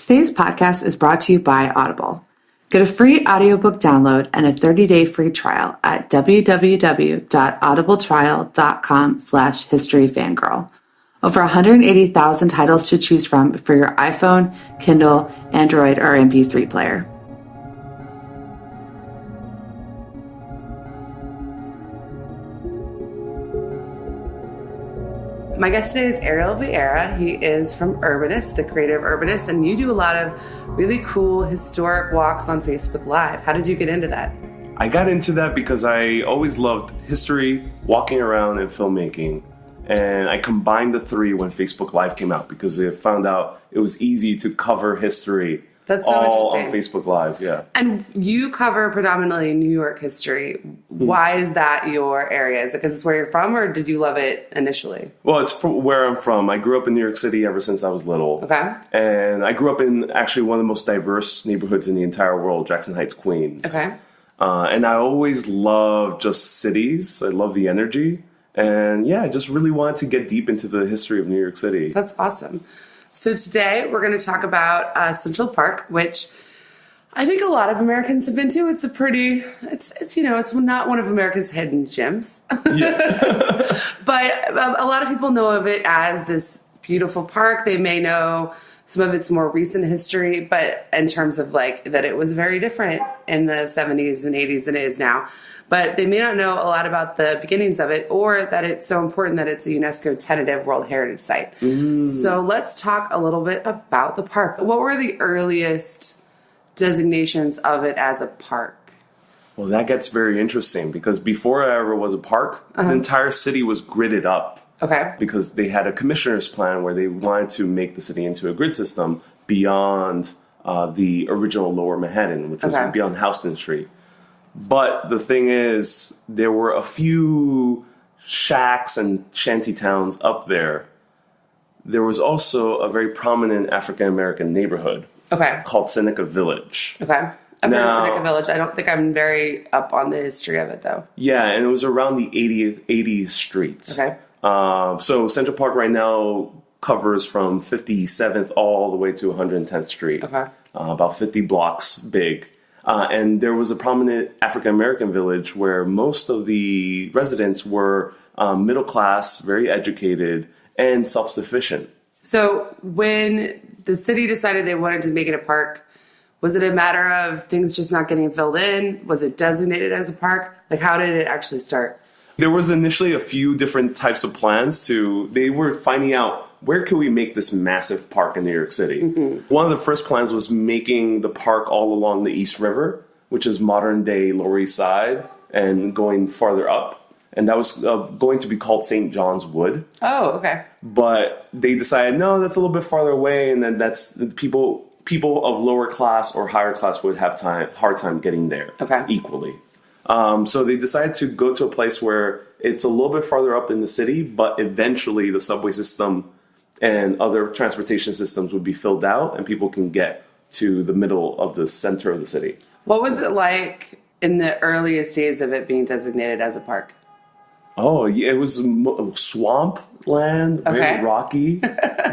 Today's podcast is brought to you by Audible. Get a free audiobook download and a 30-day free trial at www.audibletrial.com/historyfangirl. Over 180,000 titles to choose from for your iPhone, Kindle, Android, or MP3 player. My guest today is Ariel Viera. He is from Urbanist, the creator of Urbanist, and you do a lot of really cool historic walks on Facebook Live. How did you get into that? I got into that because I always loved history, walking around, and filmmaking. And I combined the three when Facebook Live came out because I found out it was easy to cover history. That's so all interesting. On Facebook Live, yeah. And you cover predominantly New York history. Why is that your area? Is it because it's where you're from, or did you love it initially? Well, it's from where I'm from. I grew up in New York City ever since I was little. Okay. And I grew up in actually one of the most diverse neighborhoods in the entire world, Jackson Heights, Queens. Okay. And I always loved just cities. I love the energy. And yeah, I just really wanted to get deep into the history of New York City. That's awesome. So today we're going to talk about Central Park, which I think a lot of Americans have been to. It's a pretty, it's not one of America's hidden gems. Yeah. But a lot of people know of it as this beautiful park. They may know some of its more recent history, but in terms of like that it was very different in the 70s and 80s than it is now. But they may not know a lot about the beginnings of it, or that it's so important that it's a UNESCO tentative World Heritage Site. So let's talk a little bit about the park. What were the earliest designations of it as a park? Well, that gets very interesting because before it ever was a park, the entire city was gridded up. Okay. Because they had a commissioner's plan where they wanted to make the city into a grid system beyond the original Lower Manhattan, which was beyond Houston Street. But the thing is, there were a few shacks and shanty towns up there. There was also a very prominent African-American neighborhood called Seneca Village. Okay. I've heard of Seneca Village. I don't think I'm very up on the history of it, though. Yeah, and it was around the 80th Street. Okay. So Central Park right now covers from 57th all the way to 110th Street. Okay. About 50 blocks big. And there was a prominent African-American village where most of the residents were middle class, very educated, and self-sufficient. So when the city decided they wanted to make it a park, was it a matter of things just not getting filled in? Was it designated as a park? Like, how did it actually start? There was initially a few different types of plans they were finding out where could we make this massive park in New York City. One of the first plans was making the park all along the East River, which is modern day Lower East Side, and going farther up. And that was going to be called St. John's Wood. Oh, okay. But they decided, no, that's a little bit farther away, and then that's people of lower class or higher class would have hard time getting there equally. So they decided to go to a place where it's a little bit farther up in the city, but eventually the subway system and other transportation systems would be filled out and people can get to the middle of the center of the city. What was it like in the earliest days of it being designated as a park? Oh, yeah, it was swamp land, very rocky.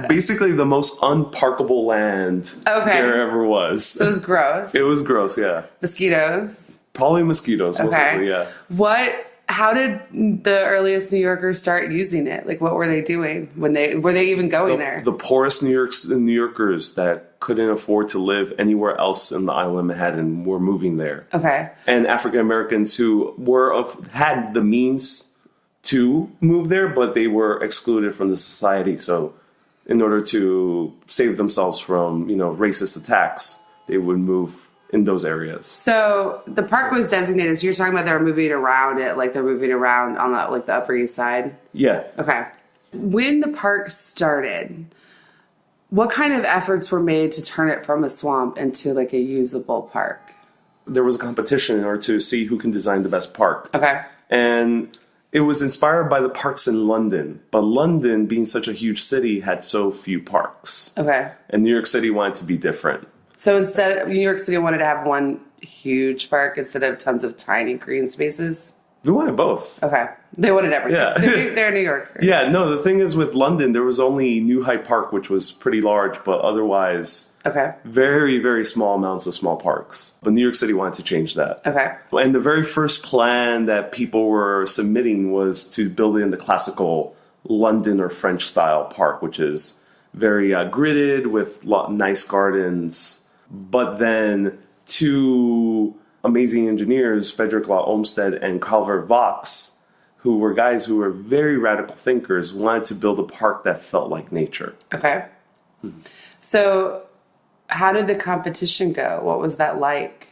Basically the most unparkable land there ever was. So it was gross. It was gross, yeah. Mosquitoes. Probably mosquitoes, most likely, yeah. How did the earliest New Yorkers start using it? Like, what were they doing were they even going there? The poorest New Yorkers that couldn't afford to live anywhere else in the island of Manhattan were moving there. Okay. And African Americans who had the means to move there, but they were excluded from the society. So, in order to save themselves from, racist attacks, they would move in those areas. So the park was designated. So you're talking about they're moving around it, like they're moving around on the Upper East Side? Yeah. Okay. When the park started, what kind of efforts were made to turn it from a swamp into a usable park? There was a competition in order to see who can design the best park. Okay. And it was inspired by the parks in London. But London, being such a huge city, had so few parks. Okay. And New York City wanted to be different. So instead, New York City wanted to have one huge park instead of tons of tiny green spaces? We wanted both. Okay. They wanted everything. Yeah. They're New Yorkers. Yeah, no, the thing is with London, there was only New Hyde Park, which was pretty large, but otherwise very, very small amounts of small parks. But New York City wanted to change that. Okay. And the very first plan that people were submitting was to build in the classical London or French style park, which is very gridded with nice gardens. But then two amazing engineers, Frederick Olmsted and Calvert Vaux, who were guys who were very radical thinkers, wanted to build a park that felt like nature. Okay. Mm-hmm. So how did the competition go? What was that like?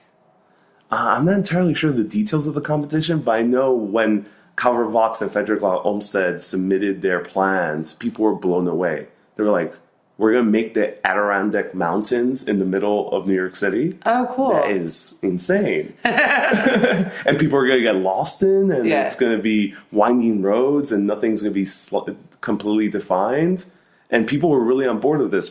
I'm not entirely sure the details of the competition, but I know when Calvert Vaux and Frederick Olmsted submitted their plans, people were blown away. They were like, we're going to make the Adirondack Mountains in the middle of New York City. Oh, cool. That is insane. And people are going to get lost in, and it's going to be winding roads, and nothing's going to be completely defined. And people were really on board with this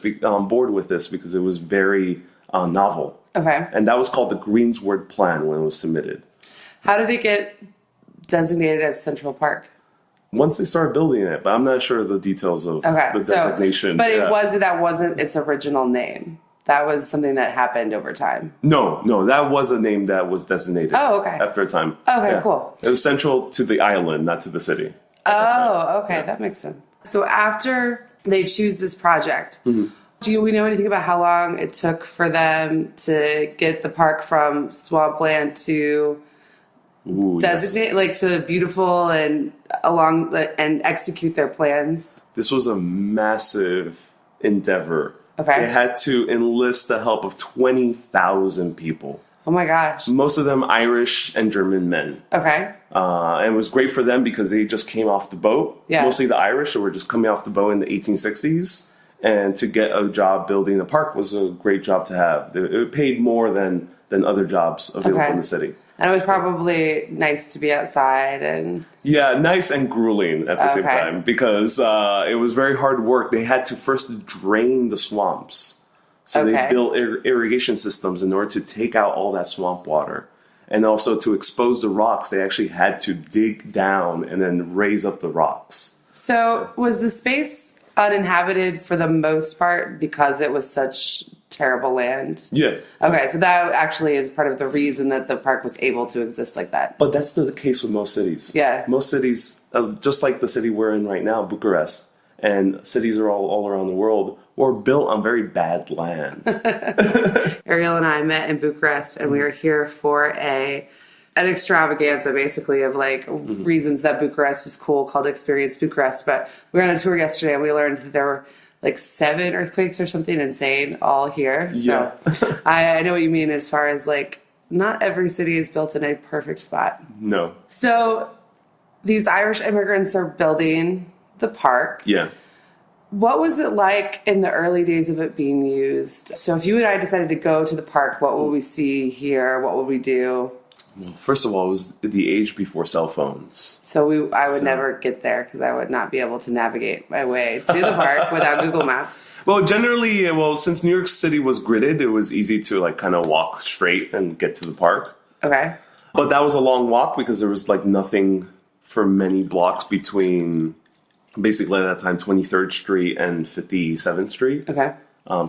because it was very novel. Okay. And that was called the Greensward Plan when it was submitted. How did it get designated as Central Park? Once they started building it, but I'm not sure of the details of the designation. But that wasn't its original name. That was something that happened over time. No, that was a name that was designated. Oh, okay. After a time. Okay, cool. It was central to the island, not to the city. Oh, okay, that makes sense. So after they choose this project, do we know anything about how long it took for them to get the park from swampland to designate, to beautiful and and execute their plans? This was a massive endeavor. Okay. They had to enlist the help of 20,000 people. Oh my gosh. Most of them Irish and German men. Okay. And it was great for them because they just came off the boat. Yeah. Mostly the Irish who were just coming off the boat in the 1860s. And to get a job building a park was a great job to have. It paid more than other jobs available in the city. And it was probably nice to be outside and... Yeah, nice and grueling at the same time because it was very hard work. They had to first drain the swamps. So they built irrigation systems in order to take out all that swamp water. And also to expose the rocks, they actually had to dig down and then raise up the rocks. So was the space uninhabited for the most part because it was such terrible land? Yeah. Okay, so that actually is part of the reason that the park was able to exist like that. But that's the case with most cities. Yeah. Most cities, just like the city we're in right now, Bucharest, and cities are all around the world, were built on very bad land. Ariel and I met in Bucharest, and we were here for an extravaganza, basically, of reasons that Bucharest is cool, called Experience Bucharest. But we were on a tour yesterday, and we learned that there were 7 earthquakes or something insane all here. So I know what you mean as far as not every city is built in a perfect spot. No. So these Irish immigrants are building the park. Yeah. What was it like in the early days of it being used? So if you and I decided to go to the park, what would we see here? What would we do? Well, first of all, it was the age before cell phones. So I would never get there because I would not be able to navigate my way to the park without Google Maps. Well, generally, since New York City was gridded, it was easy to kind of walk straight and get to the park. Okay. But that was a long walk because there was nothing for many blocks between basically at that time 23rd Street and 57th Street. Okay.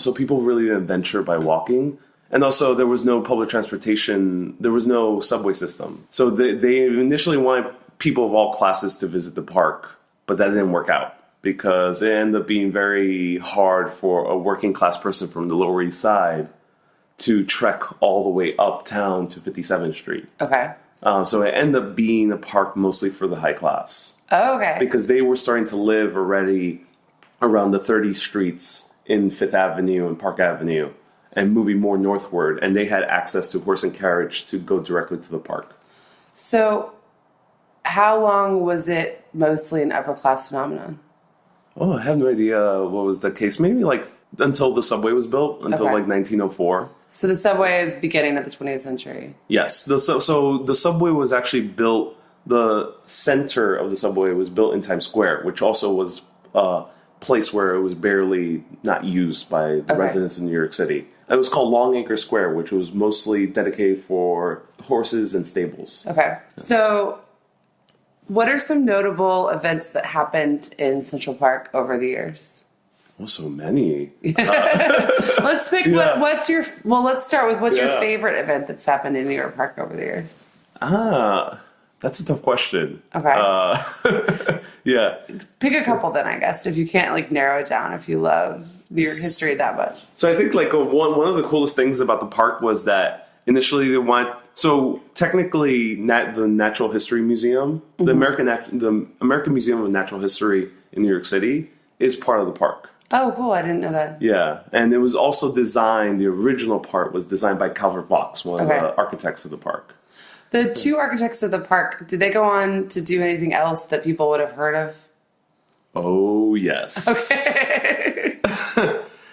So people really didn't venture by walking. And also, there was no public transportation. There was no subway system. So they initially wanted people of all classes to visit the park, but that didn't work out because it ended up being very hard for a working class person from the Lower East Side to trek all the way uptown to 57th Street. Okay. So it ended up being a park mostly for the high class. Oh, okay. Because they were starting to live already around the 30 streets in Fifth Avenue and Park Avenue, and moving more northward, and they had access to horse and carriage to go directly to the park. So how long was it mostly an upper-class phenomenon? Oh, I have no idea what was the case. Maybe until the subway was built, until 1904. So the subway is beginning of the 20th century? Yes. So the subway was actually built, the center of the subway was built in Times Square, which also was a place where it was barely not used by the residents in New York City. It was called Longacre Square, which was mostly dedicated for horses and stables. Okay. So What are some notable events that happened in Central Park over the years? Oh, so many. Let's pick let's start with what's your favorite event that's happened in New York Park over the years? That's a tough question. Okay. Yeah. Pick a couple then, I guess, if you can't like narrow it down, if you love New York history that much. So I think like one of the coolest things about the park was that initially they technically the Natural History Museum, the American Museum of Natural History in New York City is part of the park. Oh, cool. I didn't know that. Yeah. And it was also the original part was designed by Calvert, one of the architects of the park. The two architects of the park, did they go on to do anything else that people would have heard of? Oh, yes. Okay.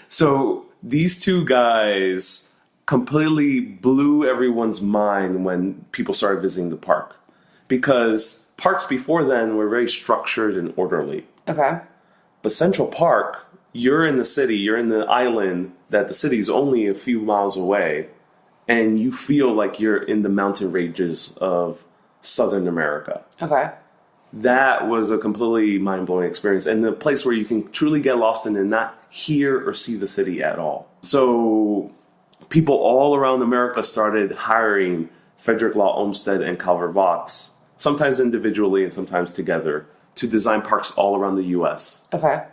So these two guys completely blew everyone's mind when people started visiting the park. Because parks before then were very structured and orderly. Okay. But Central Park, you're in the city, you're in the island that the city's only a few miles away, and you feel like you're in the mountain ranges of Southern America. Okay. That was a completely mind-blowing experience, and the place where you can truly get lost in and not hear or see the city at all. So people all around America started hiring Frederick, Olmsted, and Calvert Vaux, sometimes individually and sometimes together, to design parks all around the U.S. Okay.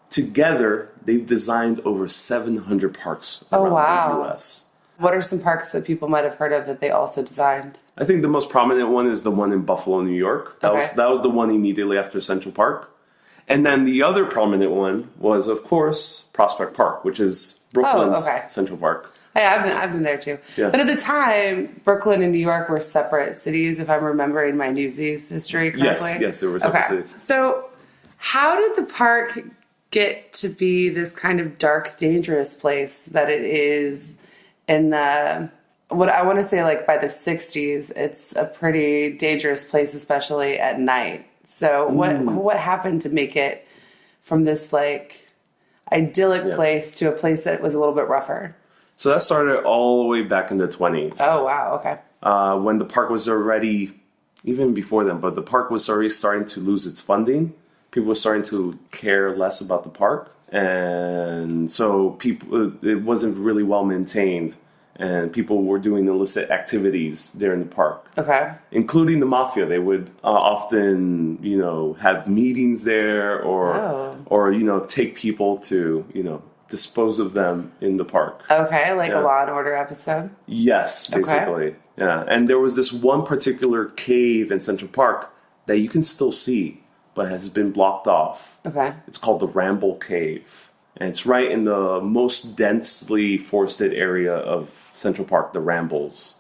Together, they've designed over 700 parks around the U.S. What are some parks that people might have heard of that they also designed? I think the most prominent one is the one in Buffalo, New York. That was the one immediately after Central Park. And then the other prominent one was, of course, Prospect Park, which is Brooklyn's Central Park. Hey, I've been there too. Yeah. But at the time, Brooklyn and New York were separate cities, if I'm remembering my Newsies history correctly. Yes, they were separate cities. So how did the park get to be this kind of dark, dangerous place that it is in the, what I want to say, like by the 60s? It's a pretty dangerous place, especially at night. So what happened to make it from this like idyllic place to a place that was a little bit rougher? So that started all the way back in the 20s. Oh, wow. Okay. When the park was already, even before then, but the park was already starting to lose its funding. People were starting to care less about the park. And so it wasn't really well maintained. And people were doing illicit activities there in the park. Okay. Including the mafia. They would often, have meetings there or take people to, dispose of them in the park. Okay, like a Law and Order episode? Yes, basically. Okay. Yeah. And there was this one particular cave in Central Park that you can still see, but has been blocked off. Okay. It's called the Ramble Cave. And it's right in the most densely forested area of Central Park, the Rambles.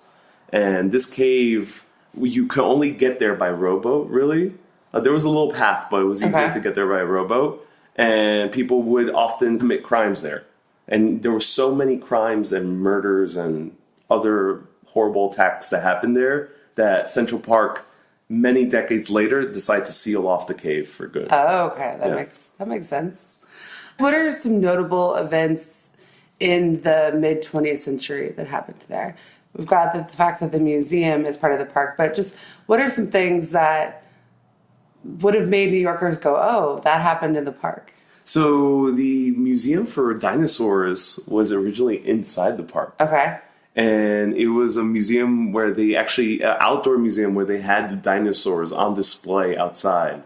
And this cave, you can only get there by rowboat, really. There was a little path, but it was easier to get there by rowboat. And people would often commit crimes there. And there were so many crimes and murders and other horrible attacks that happened there that Central Park, many decades later, decided to seal off the cave for good. Oh, okay. That makes sense. What are some notable events in the mid-20th century that happened there? We've got the fact that the museum is part of the park, but just what are some things that would have made New Yorkers go, oh, that happened in the park? So the Museum for Dinosaurs was originally inside the park. Okay. And it was a museum where they actually, an outdoor museum where they had the dinosaurs on display outside.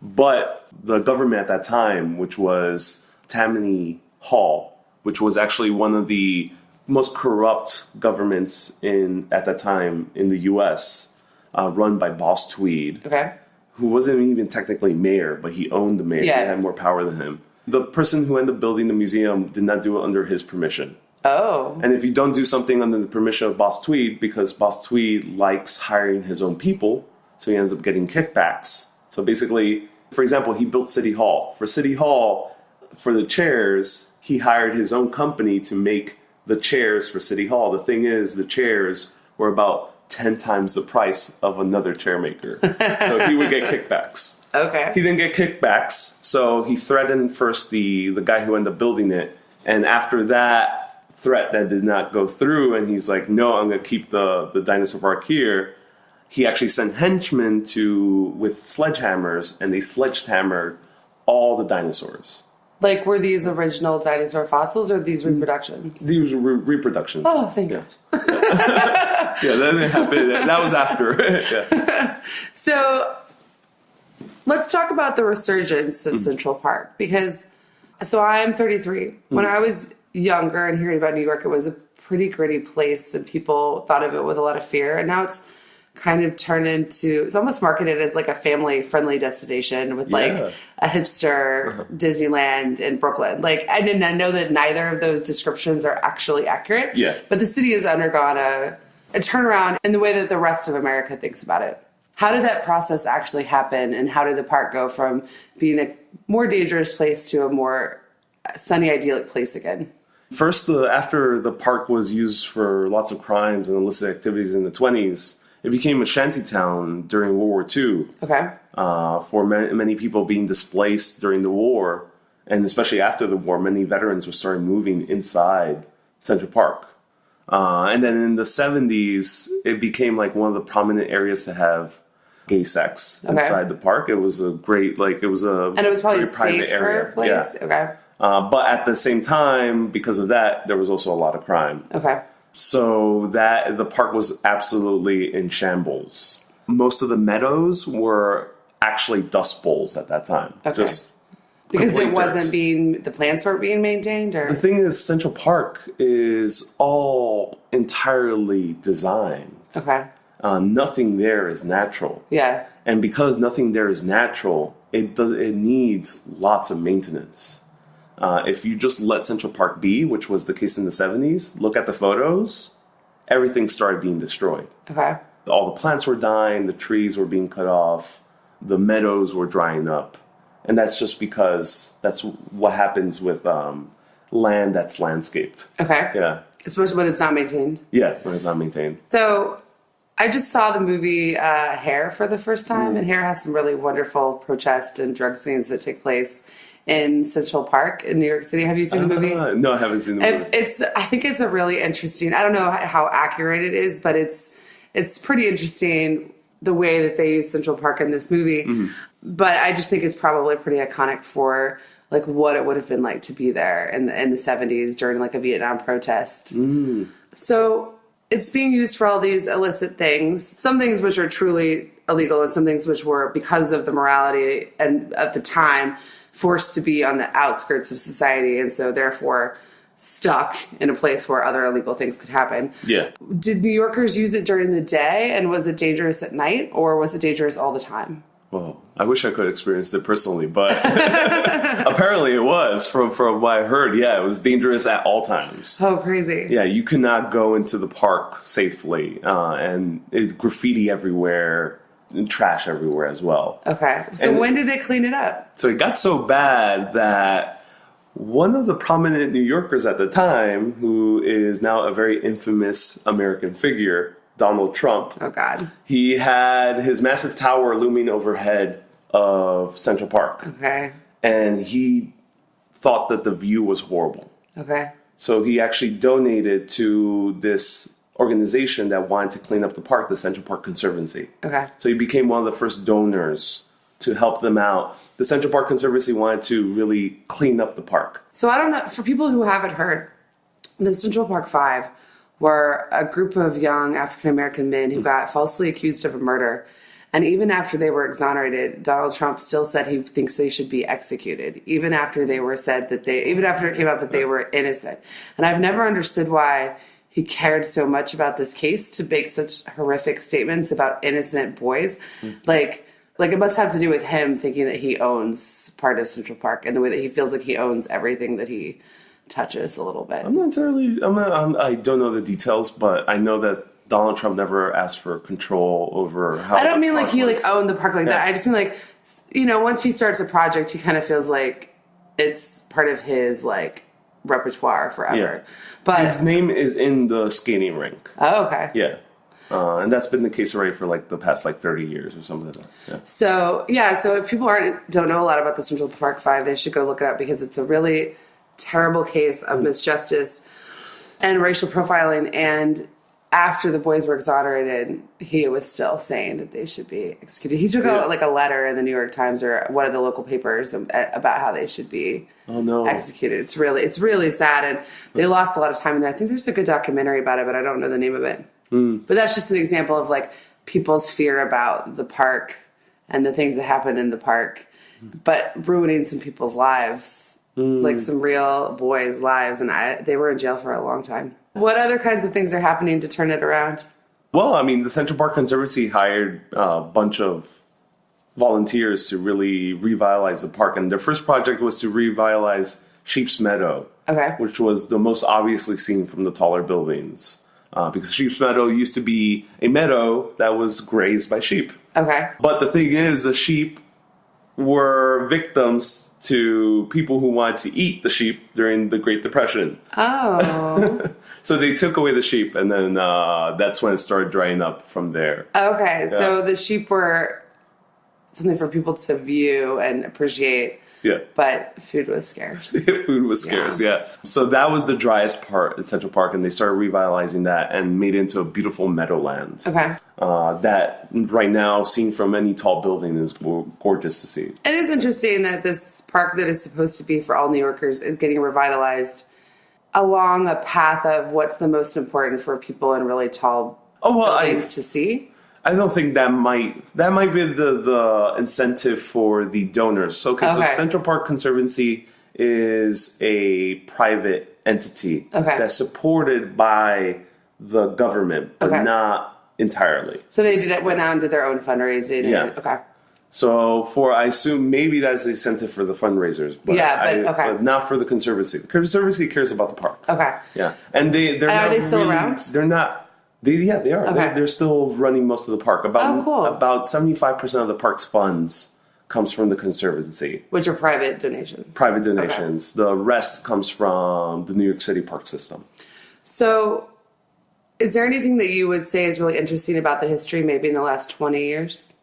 But the government at that time, which was Tammany Hall, which was actually one of the most corrupt governments at that time in the U.S., run by Boss Tweed, who wasn't even technically mayor, but he owned the mayor. Yeah. He had more power than him. The person who ended up building the museum did not do it under his permission. Oh. And if you don't do something under the permission of Boss Tweed, because Boss Tweed likes hiring his own people, so he ends up getting kickbacks. So basically, for example, he built City Hall. For City Hall, for the chairs, he hired his own company to make the chairs for City Hall. The thing is, the chairs were about 10 times the price of another chair maker. So he would get kickbacks. Okay. He didn't get kickbacks, so he threatened first the guy who ended up building it. And after that threat that did not go through, and he's like, no, I'm going to keep the dinosaur park here, he actually sent henchmen with sledgehammers, and they sledgehammered all the dinosaurs. Like, were these original dinosaur fossils or these reproductions? These were reproductions. Oh, thank God. Yeah, that didn't happen. That was after. Yeah. So, let's talk about the resurgence of Central Park. Because, I'm 33. When I was younger and hearing about New York, it was a pretty gritty place, and people thought of it with a lot of fear. And now it's kind of turned into, it's almost marketed as like a family-friendly destination with like a hipster Disneyland in Brooklyn. Like, and I know that neither of those descriptions are actually accurate. Yeah. But the city has undergone a turnaround in the way that the rest of America thinks about it. How did that process actually happen, and how did the park go from being a more dangerous place to a more sunny, idyllic place again? First, after the park was used for lots of crimes and illicit activities in the 1920s, it became a shantytown during World War II. Okay. For many people being displaced during the war, and especially after the war, many veterans were starting moving inside Central Park. And then in the 70s, it became like one of the prominent areas to have gay sex inside the park. It was a great, and it was probably a safer place. Yeah. Okay. But at the same time, because of that, there was also a lot of crime. Okay. So that the park was absolutely in shambles. Most of the meadows were actually dust bowls at that time. Okay. Because it wasn't the plants weren't being maintained? Or? The thing is, Central Park is all entirely designed. Okay. Nothing there is natural. Yeah. And because nothing there is natural, it needs lots of maintenance. If you just let Central Park be, which was the case in the 70s, look at the photos, everything started being destroyed. Okay. All the plants were dying, the trees were being cut off, the meadows were drying up. And that's just because that's what happens with land that's landscaped. Okay. Yeah. Especially when it's not maintained. Yeah, when it's not maintained. So I just saw the movie Hair for the first time, and Hair has some really wonderful protest and drug scenes that take place in Central Park in New York City. Have you seen the movie? No, I haven't seen the movie. I think it's a really interesting, I don't know how accurate it is, but it's pretty interesting the way that they use Central Park in this movie. Mm-hmm. But I just think it's probably pretty iconic for like what it would have been like to be there in the 70s during like a Vietnam protest. Mm. So it's being used for all these illicit things, some things which are truly illegal and some things which were, because of the morality and at the time, forced to be on the outskirts of society, and so therefore stuck in a place where other illegal things could happen. Yeah. Did New Yorkers use it during the day, and was it dangerous at night, or was it dangerous all the time? Well, I wish I could experience it personally, but apparently it was. From what I heard, yeah, it was dangerous at all times. Oh, crazy. Yeah, you could not go into the park safely, and graffiti everywhere, and trash everywhere as well. Okay. So when did they clean it up? So it got so bad that one of the prominent New Yorkers at the time, who is now a very infamous American figure, Donald Trump. Oh, God. He had his massive tower looming overhead of Central Park. Okay. And he thought that the view was horrible. Okay. So he actually donated to this organization that wanted to clean up the park, the Central Park Conservancy. Okay. So he became one of the first donors to help them out. The Central Park Conservancy wanted to really clean up the park. So I don't know, for people who haven't heard, the Central Park Five were a group of young African-American men who got falsely accused of a murder. And even after they were exonerated, Donald Trump still said he thinks they should be executed, even after it came out that they were innocent. And I've never understood why he cared so much about this case to make such horrific statements about innocent boys. Like it must have to do with him thinking that he owns part of Central Park and the way that he feels like he owns everything that he touches a little bit. I don't know the details, but I know that Donald Trump never asked for control over how. I don't mean like he owned the park like that. I just mean like, once he starts a project, he kind of feels like it's part of his repertoire forever. Yeah. But his name is in the skating rink. Oh, okay. Yeah. And that's been the case already for the past 30 years or something like that. Yeah. So if people don't know a lot about the Central Park Five, they should go look it up because it's a really terrible case of misjustice and racial profiling. And after the boys were exonerated, he was still saying that they should be executed. He took out like a letter in the New York Times or one of the local papers about how they should be executed. It's really sad, and they lost a lot of time in there. I think there's a good documentary about it, but I don't know the name of it. But that's just an example of like people's fear about the park and the things that happen in the park, but ruining some people's lives, like some real boys' lives, and they were in jail for a long time. What other kinds of things are happening to turn it around? Well, I mean, the Central Park Conservancy hired a bunch of volunteers to really revitalize the park. And their first project was to revitalize Sheep's Meadow, which was the most obviously seen from the taller buildings. Because Sheep's Meadow used to be a meadow that was grazed by sheep. But the thing is, the sheep were victims to people who wanted to eat the sheep during the Great Depression. So they took away the sheep, and then that's when it started drying up from there. So the sheep were something for people to view and appreciate. But food was scarce. Food was scarce, So that was the driest part at Central Park, and they started revitalizing that and made it into a beautiful meadowland. That right now, seen from any tall building, is gorgeous to see. It is interesting that this park that is supposed to be for all New Yorkers is getting revitalized along a path of what's the most important for people in really tall buildings to see. I don't think that might be the incentive for the donors. So Central Park Conservancy is a private entity that's supported by the government, but not entirely. So they went out and did their own fundraising. So I assume maybe that's the incentive for the fundraisers, but not for the Conservancy. The Conservancy cares about the park. And are they still around? They're not. They are. They're still running most of the park. About 75% of the park's funds comes from the Conservancy, which are private donations. The rest comes from the New York City park system. So, is there anything that you would say is really interesting about the history, maybe in the last 20 years?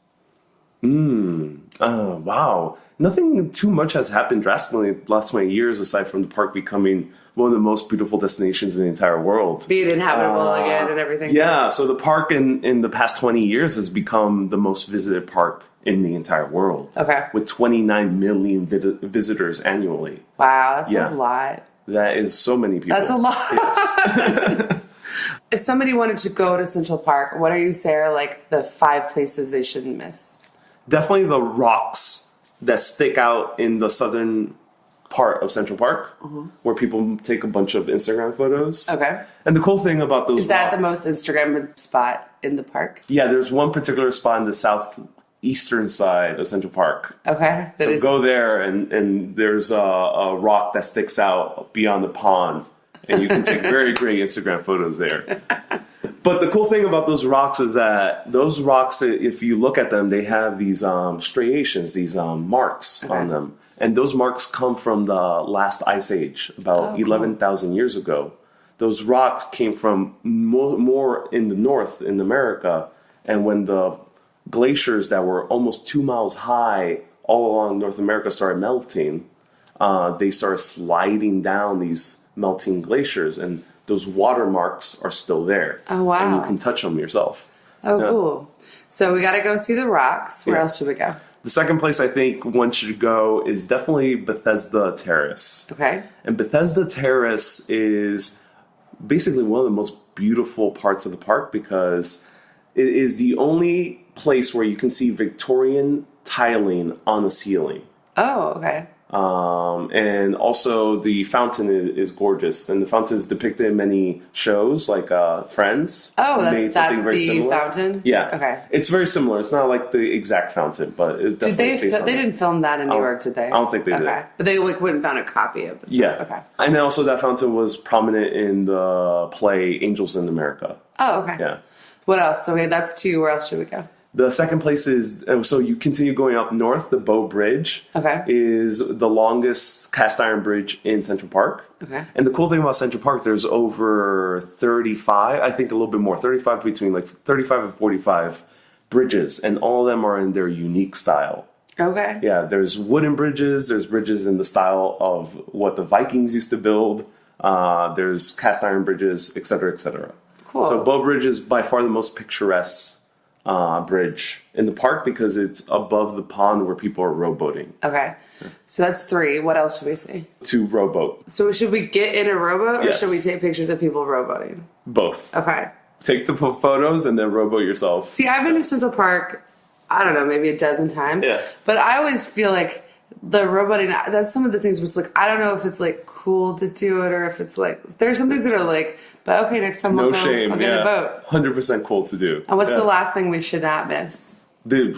Wow. Nothing too much has happened drastically in the last 20 years, aside from the park becoming one of the most beautiful destinations in the entire world. Being inhabitable again and everything. So the park in the past 20 years has become the most visited park in the entire world. With 29 million visitors annually. Wow, that's a lot. That is so many people. That's a lot. Yes. If somebody wanted to go to Central Park, what are you saying are like the 5 places they shouldn't miss? Definitely the rocks that stick out in the southern part of Central Park, where people take a bunch of Instagram photos. And the cool thing about those... Is that the most Instagram spot in the park? Yeah, there's one particular spot in the southeastern side of Central Park. So go there, and there's a rock that sticks out beyond the pond, and you can take very great Instagram photos there. But the cool thing about those rocks is that those rocks, if you look at them, they have these striations, these marks on them. And those marks come from the last ice age, about 11,000 years ago. Those rocks came from more in the north, in America. And when the glaciers that were almost 2 miles high all along North America started melting, they started sliding down these melting glaciers. And those watermarks are still there. And you can touch them yourself. Cool. So we got to go see the rocks. Where else should we go? The second place I think one should go is definitely Bethesda Terrace. And Bethesda Terrace is basically one of the most beautiful parts of the park because it is the only place where you can see Victorian tiling on the ceiling. And also the fountain is gorgeous, and the fountain is depicted in many shows, like Friends. That's the fountain. It's very similar. It's not like the exact fountain, but it's definitely they didn't film that in New York, did they? I don't think they did. But they went and found a copy of the And also that fountain was prominent in the play Angels in America. What else? So that's 2. Where else should we go? The second place is, so you continue going up north, the Bow Bridge is the longest cast iron bridge in Central Park. And the cool thing about Central Park, there's over 35, I think a little bit more, 35 between like 35 and 45 bridges, and all of them are in their unique style. There's wooden bridges, there's bridges in the style of what the Vikings used to build, there's cast iron bridges, etc., etc. cool. So Bow Bridge is by far the most picturesque bridge in the park because it's above the pond where people are rowboating. Okay. So that's 3. What else should we see? 2 rowboat. So should we get in a rowboat or Yes. should we take pictures of people rowboating? Both. Okay. Take the photos and then rowboat yourself. See, I've been to Central Park, I don't know, maybe a dozen times. Yeah. But I always feel like the rowboating, that's some of the things which, like, I don't know if it's, like, cool to do it or if it's, like, there's some things that are, like, but okay, next time I'll get a boat. 100% cool to do. And what's the last thing we should not miss?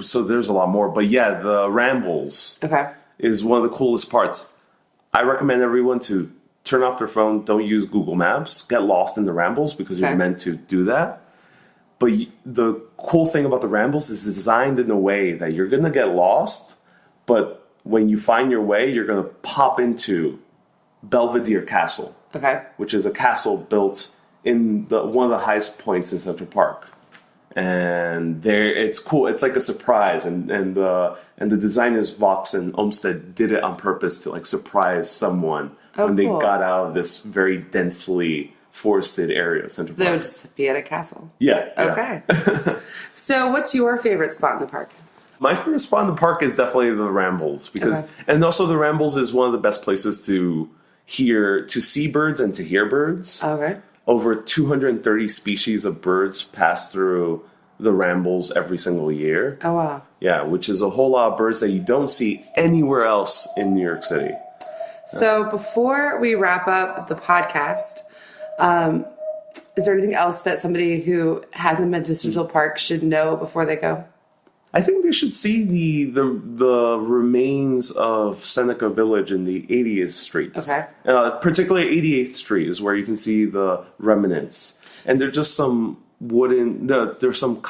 So there's a lot more. But yeah, the Rambles is one of the coolest parts. I recommend everyone to turn off their phone, don't use Google Maps, get lost in the Rambles because you're meant to do that. But the cool thing about the Rambles is it's designed in a way that you're going to get lost, but when you find your way, you're going to pop into Belvedere Castle, which is a castle built in one of the highest points in Central Park. And there, it's cool. It's like a surprise, and the designers Vaux and Olmsted did it on purpose to like surprise someone when they got out of this very densely forested area of Central Park. They would just be at a castle. Yeah. Okay. So, what's your favorite spot in the park? My favorite spot in the park is definitely the Rambles because, and also the Rambles is one of the best places to see birds and to hear birds. Okay. Over 230 species of birds pass through the Rambles every single year. Oh, wow. Yeah, which is a whole lot of birds that you don't see anywhere else in New York City. So before we wrap up the podcast, is there anything else that somebody who hasn't been to Central Park should know before they go? I think they should see the remains of Seneca Village in the 80th Street. Okay. Particularly 88th Street is where you can see the remnants. And there's just some there's some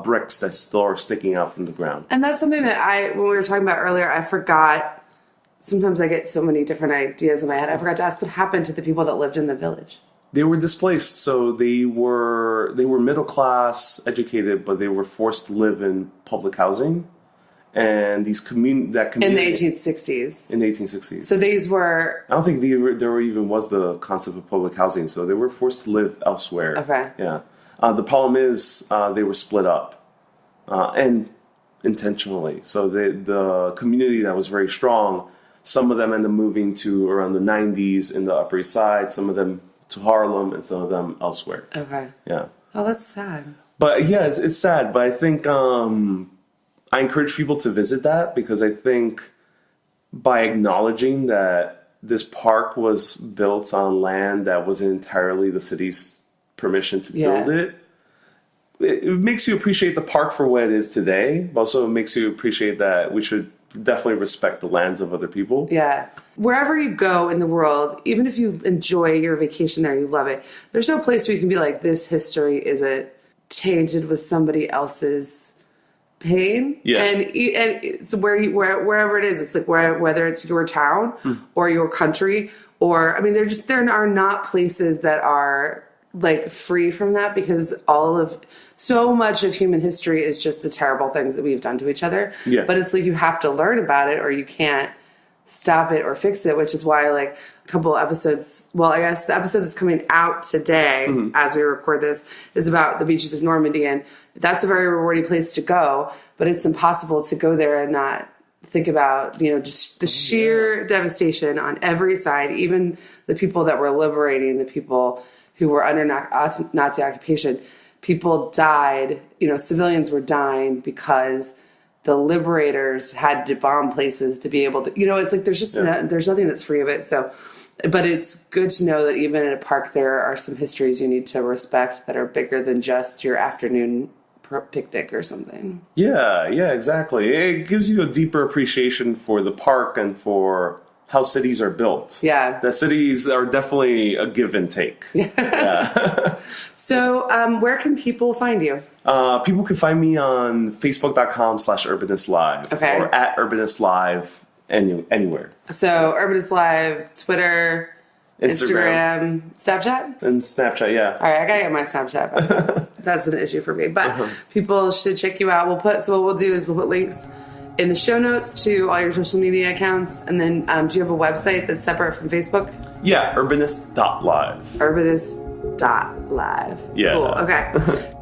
bricks that still are sticking out from the ground. And that's something that when we were talking about earlier, I forgot. Sometimes I get so many different ideas in my head. I forgot to ask what happened to the people that lived in the village. They were displaced, so they were middle class, educated, but they were forced to live in public housing, and these community in the 1860s. In the 1860s, so these were. I don't think there even was the concept of public housing, so they were forced to live elsewhere. Okay. Yeah. The problem is they were split up, and intentionally. So the community that was very strong, some of them ended up moving to around the 90s in the Upper East Side. Some of them to Harlem, and some of them elsewhere. Okay. Yeah. Oh, that's sad. But yeah, it's sad. But I think I encourage people to visit that because I think by acknowledging that this park was built on land that wasn't entirely the city's permission to build it, it makes you appreciate the park for what it is today. But also it makes you appreciate that we should definitely respect the lands of other people. Yeah. Wherever you go in the world, even if you enjoy your vacation there, you love it, there's no place where you can be like, this history isn't tainted with somebody else's pain. Yeah. And so wherever it is, it's like whether it's your town or your country, or, I mean, there are not places that are like free from that, because so much of human history is just the terrible things that we've done to each other. Yeah. But it's like you have to learn about it or you can't stop it or fix it, which is why like a couple episodes, well, I guess the episode that's coming out today as we record this is about the beaches of Normandy, and that's a very rewarding place to go, but it's impossible to go there and not think about, just the sheer devastation on every side, even the people that were liberating, the people who were under Nazi occupation. People died, civilians were dying because the liberators had to bomb places to be able to, it's like there's just there's nothing that's free of it. So, but it's good to know that even in a park there are some histories you need to respect that are bigger than just your afternoon picnic or something. Yeah, exactly. It gives you a deeper appreciation for the park and for how cities are built. Yeah. The cities are definitely a give and take. Yeah. So where can people find you? People can find me on Facebook.com/Urbanist Live. Okay. Or at Urbanist Live anywhere. So Urbanist Live, Twitter, Instagram, Snapchat? And Snapchat, yeah. All right, I gotta get my Snapchat. That's an issue for me. But people should check you out. So what we'll do is we'll put links in the show notes to all your social media accounts. And then do you have a website that's separate from Facebook? Yeah, urbanist.live. Urbanist Dot live. Yeah. Cool. Okay.